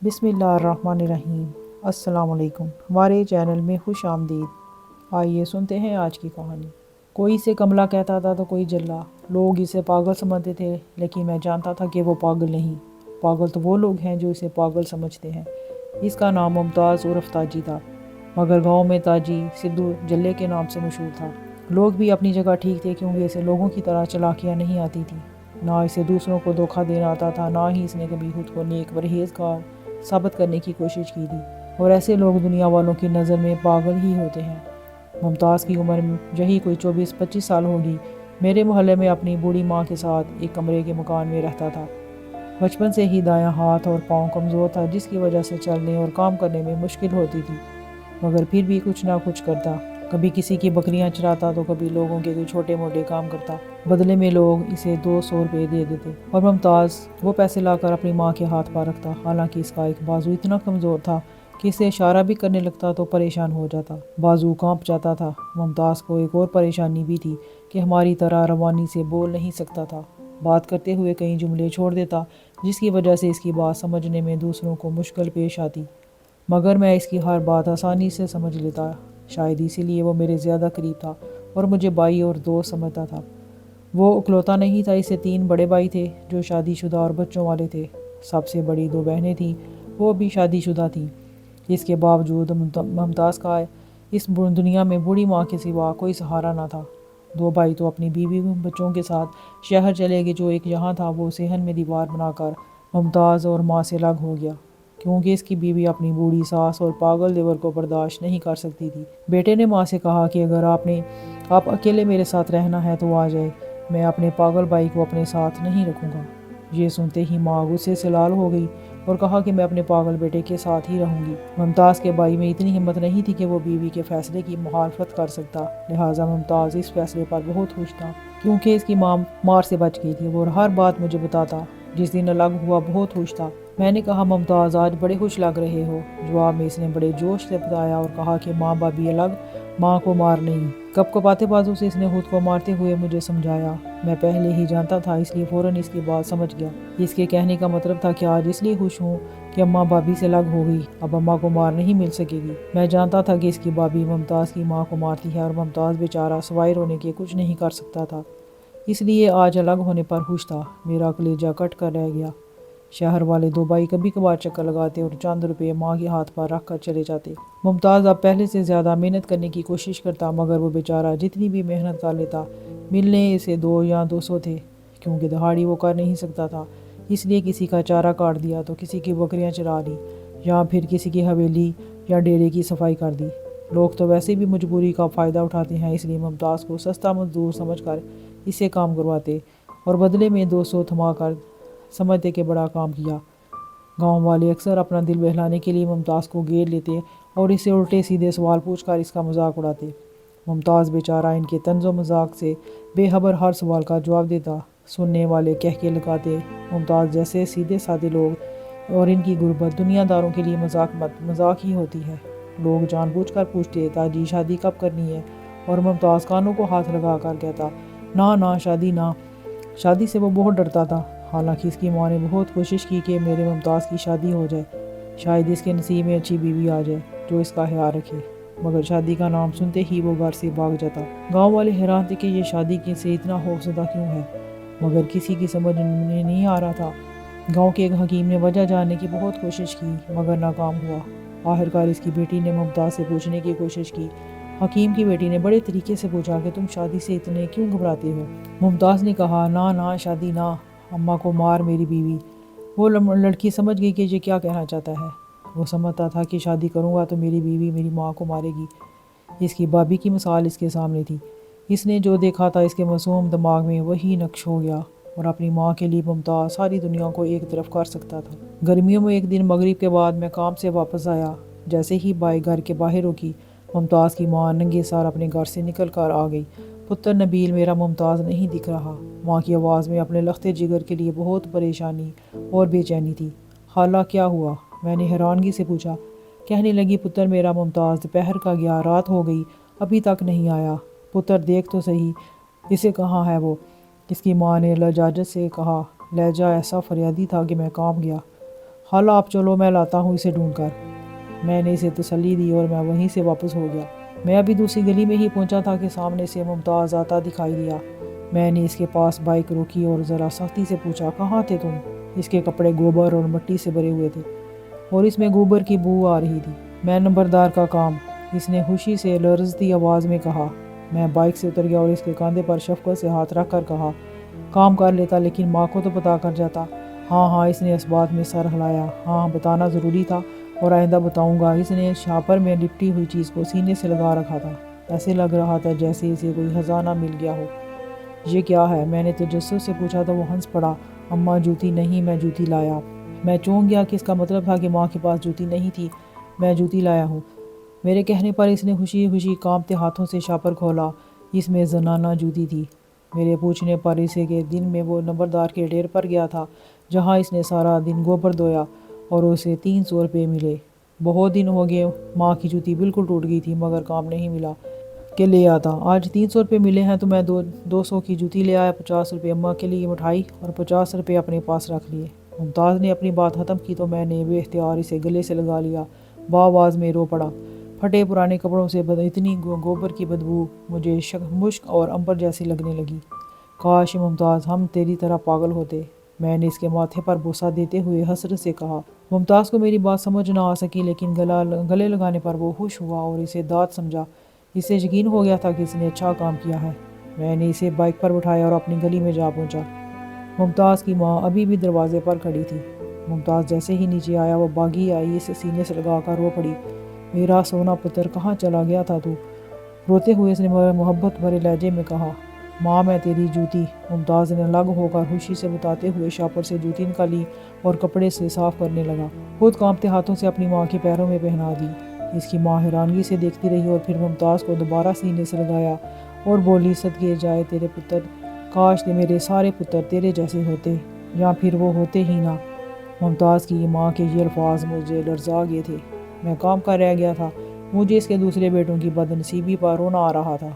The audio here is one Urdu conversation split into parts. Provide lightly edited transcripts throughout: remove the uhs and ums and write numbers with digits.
بسم اللہ الرحمن الرحیم۔ السلام علیکم، ہمارے چینل میں خوش آمدید۔ آئیے سنتے ہیں آج کی کہانی۔ کوئی اسے کملا کہتا تھا تو کوئی جلا۔ لوگ اسے پاگل سمجھتے تھے، لیکن میں جانتا تھا کہ وہ پاگل نہیں۔ پاگل تو وہ لوگ ہیں جو اسے پاگل سمجھتے ہیں۔ اس کا نام ممتاز عرف تاجی تھا، مگر گاؤں میں تاجی سدھو جلے کے نام سے مشہور تھا۔ لوگ بھی اپنی جگہ ٹھیک تھے، کیونکہ اسے لوگوں کی طرح چالاکیاں نہیں آتی تھیں۔ نہ اسے دوسروں کو دھوکہ دینا آتا تھا، نہ ہی اس نے کبھی خود کو نیک پرہیزگار ثابت کرنے کی کوشش کی تھی، اور ایسے لوگ دنیا والوں کی نظر میں پاگل ہی ہوتے ہیں۔ ممتاز کی عمر یہی کوئی 24-25 سال ہوگی۔ میرے محلے میں اپنی بوڑھی ماں کے ساتھ ایک کمرے کے مکان میں رہتا تھا۔ بچپن سے ہی دایاں ہاتھ اور پاؤں کمزور تھا، جس کی وجہ سے چلنے اور کام کرنے میں مشکل ہوتی تھی، مگر پھر بھی کچھ نہ کچھ کرتا۔ کبھی کسی کی بکریاں چراتا تو کبھی لوگوں کے کوئی چھوٹے موٹے کام کرتا۔ بدلے میں لوگ اسے 200 روپے دے دیتے، اور ممتاز وہ پیسے لا کر اپنی ماں کے ہاتھ پا رکھتا۔ حالانکہ اس کا ایک بازو اتنا کمزور تھا کہ اسے اشارہ بھی کرنے لگتا تو پریشان ہو جاتا، بازو کانپ جاتا تھا۔ ممتاز کو ایک اور پریشانی بھی تھی کہ ہماری طرح روانی سے بول نہیں سکتا تھا۔ بات کرتے ہوئے کئی جملے چھوڑ دیتا، جس کی وجہ سے اس کی بات سمجھنے میں دوسروں کو مشکل پیش آتی، مگر میں اس کی ہر بات آسانی سے سمجھ لیتا۔ شاید اسی لیے وہ میرے زیادہ قریب تھا اور مجھے بھائی اور دوست سمجھتا تھا۔ وہ اکلوتا نہیں تھا، اسے 3 بڑے بھائی تھے جو شادی شدہ اور بچوں والے تھے۔ سب سے بڑی 2 بہنیں تھیں، وہ بھی شادی شدہ تھیں۔ اس کے باوجود ممتاز کا اس دنیا میں بوڑھی ماں کے سوا کوئی سہارا نہ تھا۔ 2 بھائی تو اپنی بیوی بچوں کے ساتھ شہر چلے گئے۔ جو ایک یہاں تھا، وہ صحن میں دیوار بنا کر ممتاز اور ماں سے الگ ہو گیا، کیونکہ اس کی بیوی اپنی بوڑھی ساس اور پاگل دیور کو برداشت نہیں کر سکتی تھی۔ بیٹے نے ماں سے کہا کہ اگر آپ اکیلے میرے ساتھ رہنا ہے تو آ جائے، میں اپنے پاگل بھائی کو اپنے ساتھ نہیں رکھوں گا۔ یہ سنتے ہی ماں غصے سے لال ہو گئی اور کہا کہ میں اپنے پاگل بیٹے کے ساتھ ہی رہوں گی۔ ممتاز کے بھائی میں اتنی ہمت نہیں تھی کہ وہ بیوی کے فیصلے کی مخالفت کر سکتا، لہٰذا ممتاز اس فیصلے پر بہت خوش تھا، کیونکہ اس کی ماں مار سے بچ گئی تھی۔ وہ ہر بات مجھے بتاتا۔ جس دن الگ ہوا بہت خوش تھا۔ میں نے کہا ممتاز آج بڑے خوش لگ رہے ہو۔ جواب میں اس نے بڑے جوش سے بتایا اور کہا کہ ماں بھابھی الگ، ماں کو مار نہیں۔ کپکپاتے بازو سے اس نے خود کو مارتے ہوئے مجھے سمجھایا۔ میں پہلے ہی جانتا تھا، اس لیے فوراً اس کی بات سمجھ گیا۔ اس کے کہنے کا مطلب تھا کہ آج اس لیے خوش ہوں کہ اماں بھابھی سے الگ ہو گئی، اب اماں کو مار نہیں مل سکے گی۔ میں جانتا تھا کہ اس کی بھابھی ممتاز کی ماں کو مارتی ہے، اور ممتاز بیچارہ سوائے رونے کے کچھ نہیں کر سکتا تھا، اس لیے آج الگ ہونے پر خوش تھا۔ میرا کلیجہ کٹ کر رہ گیا۔ شہر والے 2 بھائی کبھی کبھار چکر لگاتے اور چند روپے ماں کے ہاتھ پر رکھ کر چلے جاتے۔ ممتاز اب پہلے سے زیادہ محنت کرنے کی کوشش کرتا، مگر وہ بیچارہ جتنی بھی محنت کر لیتا، ملنے اسے 2 یا 200 تھے، کیونکہ دہاڑی وہ کر نہیں سکتا تھا۔ اس لیے کسی کا چارہ کاٹ دیا تو کسی کی بکریاں چرا لی، یا پھر کسی کی حویلی یا ڈیرے کی صفائی کر دی۔ لوگ تو ویسے بھی مجبوری کا فائدہ اٹھاتے ہیں، اس لیے ممتاز کو سستا مزدور سمجھ کر اس سے کام کرواتے، اور بدلے میں 200 تھما کر سمجھتے کہ بڑا کام کیا۔ گاؤں والے اکثر اپنا دل بہلانے کے لیے ممتاز کو گھیر لیتے اور اسے الٹے سیدھے سوال پوچھ کر اس کا مذاق اڑاتے۔ ممتاز بیچارہ ان کے طنز و مذاق سے بے خبر ہر سوال کا جواب دیتا۔ سننے والے کہکے لگاتے۔ ممتاز جیسے سیدھے سادے لوگ اور ان کی غربت دنیا داروں کے لیے مذاق ہی ہوتی ہے۔ لوگ جان بوجھ کر پوچھتے تاجی شادی کب کرنی ہے، اور ممتاز کانوں کو ہاتھ لگا کر کہتا نہ شادی نہ۔ شادی سے وہ بہت ڈرتا تھا، حالانکہ اس کی ماں نے بہت کوشش کی کہ میرے ممتاز کی شادی ہو جائے، شاید اس کے نصیب میں اچھی بیوی آ جائے جو اس کا خیال رکھے، مگر شادی کا نام سنتے ہی وہ گھر سے بھاگ جاتا۔ گاؤں والے حیران تھے کہ یہ شادی سے اتنا خوفزدہ کیوں ہے، مگر کسی کی سمجھ میں نہیں آ رہا تھا۔ گاؤں کے ایک حکیم نے وجہ جاننے کی بہت کوشش کی، مگر ناکام ہوا۔ آخرکار اس کی بیٹی نے ممتاز سے پوچھنے کی کوشش کی۔ حکیم کی بیٹی نے بڑے طریقے سے پوچھا کہ تم شادی سے اتنے کیوں گھبراتے ہو؟ ممتاز نے کہا نہ شادی نہ، اماں کو مار میری بیوی۔ وہ لڑکی سمجھ گئی کہ یہ کیا کہنا چاہتا ہے۔ وہ سمجھتا تھا کہ شادی کروں گا تو میری بیوی میری ماں کو مارے گی۔ اس کی بھابھی کی مثال اس کے سامنے تھی۔ اس نے جو دیکھا تھا، اس کے معصوم دماغ میں وہی نقش ہو گیا، اور اپنی ماں کے لیے ممتاز ساری دنیا کو ایک طرف کر سکتا تھا۔ گرمیوں میں ایک دن مغرب کے بعد میں کام سے واپس آیا۔ جیسے ہی بھائی گھر کے باہر رکی، ممتاز کی ماں ننگے سار اپنے گھر سے نکل کر آ گئی۔ پتر نبیل، میرا ممتاز نہیں دکھ رہا۔ ماں کی آواز میں اپنے لختے جگر کے لیے بہت پریشانی اور بے چینی تھی۔ خالہ کیا ہوا؟ میں نے حیرانگی سے پوچھا۔ کہنے لگی پتر میرا ممتاز دوپہر کا گیا، رات ہو گئی، ابھی تک نہیں آیا۔ پتر دیکھ تو صحیح، اسے کہاں ہے وہ؟ اس کی ماں نے لجاجت سے کہا۔ لہجہ ایسا فریادی تھا کہ میں کانپ گیا۔ حال آپ چلو میں لاتا ہوں اسے ڈھونڈ کر۔ میں نے اسے تسلی دی اور میں وہیں سے واپس ہو گیا۔ میں ابھی دوسری گلی میں ہی پہنچا تھا کہ سامنے سے ممتاز آتا دکھائی دیا۔ میں نے اس کے پاس بائک روکی اور ذرا سختی سے پوچھا، کہاں تھے تم؟ اس کے کپڑے گوبر اور مٹی سے بھرے ہوئے تھے اور اس میں گوبر کی بو آ رہی تھی۔ میں نمبردار کا کام، اس نے خوشی سے لرزتی آواز میں کہا۔ میں بائک سے اتر گیا اور اس کے کاندھے پر شفقت سے ہاتھ رکھ کر کہا، کام کر لیتا لیکن ماں کو تو پتا کر جاتا۔ ہاں ہاں، اس نے اس بات میں سر ہلایا۔ ہاں، بتانا ضروری تھا اور آئندہ بتاؤں گا۔ اس نے شاپر میں لپٹی ہوئی چیز کو سینے سے لگا رکھا تھا۔ ایسے لگ رہا تھا جیسے اسے کوئی خزانہ مل گیا ہو۔ یہ کیا ہے؟ میں نے تجسس سے پوچھا تو وہ ہنس پڑا۔ اماں جوتی نہیں، میں جوتی لایا۔ میں چونک گیا کہ اس کا مطلب تھا کہ ماں کے پاس جوتی نہیں تھی۔ میں جوتی لایا ہوں۔ میرے کہنے پر اس نے خوشی خوشی کانپتے ہاتھوں سے شاپر کھولا۔ اس میں زنانہ جوتی تھی۔ میرے پوچھنے پر اسے کے دن میں وہ نمبردار کے ڈیر پر گیا تھا جہاں اس نے سارا دن گوبر دھویا اور اسے 300 روپے ملے۔ بہت دن ہو گئے، ماں کی جوتی بالکل ٹوٹ گئی تھی مگر کام نہیں ملا کہ لے آتا۔ آج 300 روپے ملے ہیں تو میں 200 کی جوتی لے آیا، 50 روپے اماں کے لیے مٹھائی اور 50 روپے اپنے پاس رکھ لیے۔ ممتاز نے اپنی بات ختم کی تو میں نے بے اختیار اسے گلے سے لگا لیا، بآواز میں رو پڑا۔ پھٹے پرانے کپڑوں سے اتنی گوبر کی بدبو مجھے مشک اور عنبر جیسی لگنے لگی۔ کاش ممتاز ہم تیری طرح پاگل ہوتے، میں نے اس کے ماتھے پر بوسہ دیتے ہوئے حسرت سے کہا۔ ممتاز کو میری بات سمجھ نہ آ سکی لیکن گلے لگانے پر وہ خوش ہوا اور اسے داد سمجھا۔ اسے یقین ہو گیا تھا کہ اس نے اچھا کام کیا ہے۔ میں نے اسے بائک پر بٹھایا اور اپنی گلی میں جا پہنچا۔ ممتاز کی ماں ابھی بھی دروازے پر کھڑی تھی۔ ممتاز جیسے ہی نیچے آیا وہ بھاگی آئی، اسے سینے سے لگا کر رو پڑی، میرا سونا پتر کہاں چلا گیا تھا تو؟ روتے ہوئے اس نے محبت بھرے لہجے میں کہا، ماں میں تیری جوتی۔ ممتاز نے الگ ہو کر خوشی سے بتاتے ہوئے شاپر سے جوتی نکالی اور کپڑے سے صاف کرنے لگا۔ خود کانپتے ہاتھوں سے اپنی ماں کے پیروں میں پہنا دی۔ اس کی ماں حیرانگی سے دیکھتی رہی اور پھر ممتاز کو دوبارہ سینے سے لگایا اور بولی، صدقے جائے تیرے پتر، کاش میرے سارے پتر تیرے جیسے ہوتے یا پھر وہ ہوتے ہی نہ۔ ممتاز کی ماں کے یہ الفاظ مجھے لرزا گئے تھے۔ میں کام کر رہ گیا تھا۔ مجھے اس کے دوسرے بیٹوں کی بد نصیبی پر رونا آ رہا تھا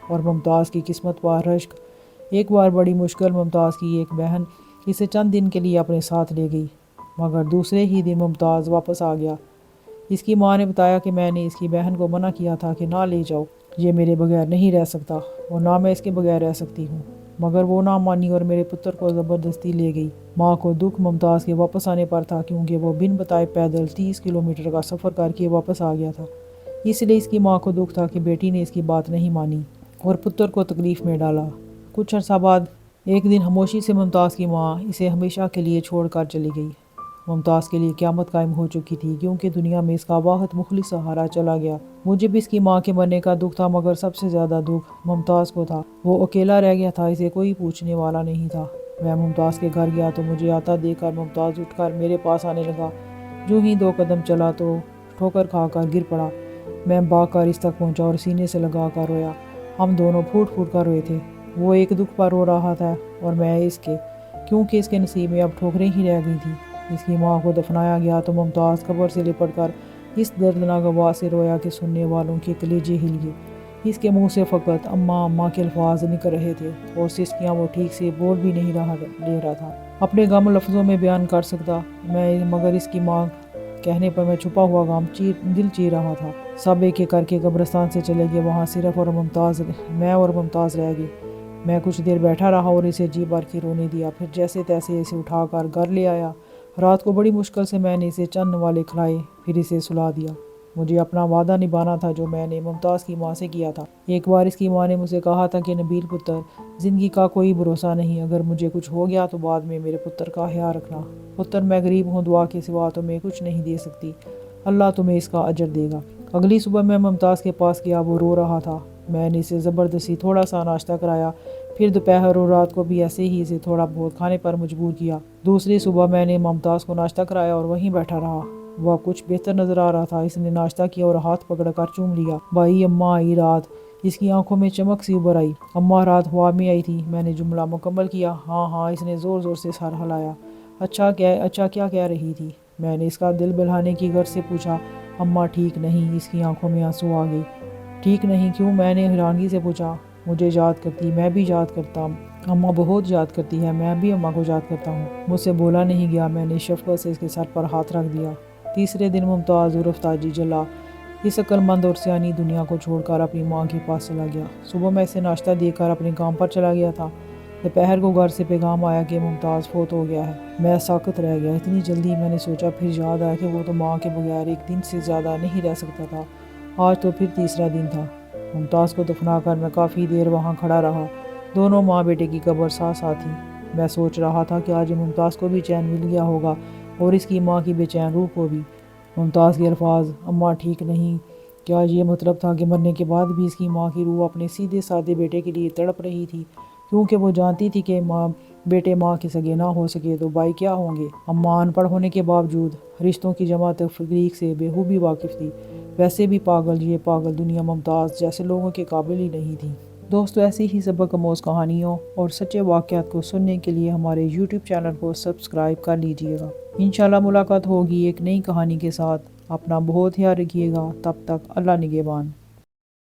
اور ممتاز کی قسمت پر رشک۔ ایک بار بڑی مشکل ممتاز کی ایک بہن اسے چند دن کے لیے اپنے ساتھ لے گئی مگر دوسرے ہی دن ممتاز واپس آ گیا۔ اس کی ماں نے بتایا کہ میں نے اس کی بہن کو منع کیا تھا کہ نہ لے جاؤ، یہ میرے بغیر نہیں رہ سکتا اور نہ میں اس کے بغیر رہ سکتی ہوں، مگر وہ نہ مانی اور میرے پتر کو زبردستی لے گئی۔ ماں کو دکھ ممتاز کے واپس آنے پر تھا کیونکہ وہ بن بتائے پیدل 30 کلومیٹر کا سفر کر کے واپس آ گیا تھا۔ اس لیے اس کی ماں کو دکھ تھا کہ بیٹی نے اس کی بات نہیں مانی اور پتر کو تکلیف میں ڈالا۔ کچھ عرصہ بعد ایک دن خاموشی سے ممتاز کی ماں اسے ہمیشہ کے لیے چھوڑ کر چلی گئی۔ ممتاز کے لیے قیامت قائم ہو چکی تھی کیونکہ دنیا میں اس کا واحد مخلص سہارا چلا گیا۔ مجھے بھی اس کی ماں کے مرنے کا دکھ تھا مگر سب سے زیادہ دکھ ممتاز کو تھا۔ وہ اکیلا رہ گیا تھا، اسے کوئی پوچھنے والا نہیں تھا۔ میں ممتاز کے گھر گیا تو مجھے آتا دیکھ کر ممتاز اٹھ کر میرے پاس آنے لگا۔ جو ہی 2 قدم چلا تو ٹھوکر کھا کر گر پڑا۔ میں بھاگ کر اس تک پہنچا اور سینے سے لگا کر رویا۔ ہم دونوں پھوٹ پھوٹ کر روئے تھے۔ وہ ایک دکھ پر رو رہا تھا اور میں اس کے، کیونکہ اس کے نصیب میں اب ٹھوکریں ہی رہ گئی تھیں۔ اس کی ماں کو دفنایا گیا تو ممتاز قبر سے لپٹ کر اس دردناک آواز سے رویا کہ سننے والوں کے کلیجے ہل گئے۔ اس کے منہ سے فقط اماں اماں کے الفاظ نکل رہے تھے اور سسکیاں وہ ٹھیک سے بول بھی نہیں لے رہا تھا۔ اپنے غم لفظوں میں بیان کر سکتا میں مگر اس کی ماں کہنے پر میں چھپا ہوا غم دل چیر رہا تھا۔ سب ایک ایک کر کے قبرستان سے چلے گئے، وہاں صرف میں اور ممتاز رہ گئے۔ میں کچھ دیر بیٹھا رہا اور اسے جی بھر کے رونے دیا، پھر جیسے تیسے اسے اٹھا کر گھر لے آیا۔ رات کو بڑی مشکل سے میں نے اسے چند نوالے کھلائے پھر اسے سلا دیا۔ مجھے اپنا وعدہ نبھانا تھا جو میں نے ممتاز کی ماں سے کیا تھا۔ ایک بار اس کی ماں نے مجھ سے کہا تھا کہ نبیل پتر، زندگی کا کوئی بھروسہ نہیں، اگر مجھے کچھ ہو گیا تو بعد میں میرے پتر کا خیال رکھنا۔ پتر میں غریب ہوں، دعا کے سوا تمہیں کچھ نہیں دے سکتی، اللہ تمہیں اس کا اجر دے گا۔ اگلی صبح میں ممتاز کے پاس گیا، وہ رو رہا تھا۔ میں نے اسے زبردستی تھوڑا سا ناشتہ کرایا، پھر دوپہر اور رات کو بھی ایسے ہی اسے تھوڑا بہت کھانے پر مجبور کیا۔ دوسری صبح میں نے ممتاز کو ناشتہ کرایا اور وہیں بیٹھا رہا۔ وہ اب کچھ بہتر نظر آ رہا تھا۔ اس نے ناشتہ کیا اور ہاتھ پکڑ کر چوم لیا۔ بھائی اماں آئی رات، اس کی آنکھوں میں چمک سی ابھر آئی۔ اماں رات ہوا میں آئی تھی، میں نے جملہ مکمل کیا۔ ہاں ہاں، اس نے زور زور سے سر ہلایا۔ اچھا کیا کہہ رہی تھی؟ میں نے اس کا دل بہلانے کی غرض سے پوچھا۔ اماں ٹھیک نہیں، اس کی آنکھوں میں آنسو آ گئے۔ ٹھیک نہیں کیوں؟ میں نے حیرانگی سے پوچھا۔ مجھے یاد کرتی، میں بھی یاد کرتا، اماں بہت یاد کرتی ہے، میں بھی اماں کو یاد کرتا ہوں۔ مجھ سے بولا نہیں گیا، میں نے شفقت سے اس کے سر پر ہاتھ رکھ دیا۔ تیسرے دن ممتاز عرف تاجی جلا اس عقل مند اور سیانی دنیا کو چھوڑ کر اپنی ماں کے پاس چلا گیا۔ صبح میں اسے ناشتہ دے کر اپنے کام پر چلا گیا تھا۔ دوپہر کو گھر سے پیغام آیا کہ ممتاز فوت ہو گیا ہے۔ میں ساکت رہ گیا، اتنی جلدی؟ میں نے سوچا، پھر یاد آیا کہ وہ تو ماں کے بغیر ایک دن سے زیادہ نہیں رہ سکتا تھا۔ آج تو پھر تیسرا دن تھا۔ ممتاز کو دفنا کر میں کافی دیر وہاں کھڑا رہا۔ دونوں ماں بیٹے کی قبر ساتھ ساتھ تھی۔ میں سوچ رہا تھا کہ آج ممتاز کو بھی چین مل گیا ہوگا اور اس کی ماں کی بے چین روح کو بھی۔ ممتاز کے الفاظ "اماں ٹھیک نہیں"، کیا یہ مطلب تھا کہ مرنے کے بعد بھی اس کی ماں کی روح اپنے سیدھے سادے بیٹے کے لیے تڑپ رہی تھی؟ کیونکہ وہ جانتی تھی کہ بیٹے ماں کے سگے نہ ہو سکے تو بھائی کیا ہوں گے۔ اماں ان پڑھ ہونے کے باوجود رشتوں کی جمع تفریق سے بخوبی واقف تھی۔ ویسے بھی یہ پاگل دنیا ممتاز جیسے لوگوں کے قابل ہی نہیں تھی۔ دوستو، ایسی ہی سبق آموز کہانیوں اور سچے واقعات کو سننے کے لیے ہمارے YouTube چینل کو سبسکرائب کر لیجئے گا۔ انشاءاللہ ملاقات ہوگی ایک نئی کہانی کے ساتھ۔ اپنا بہت خیال رکھیے گا۔ تب تک اللہ نگہبان۔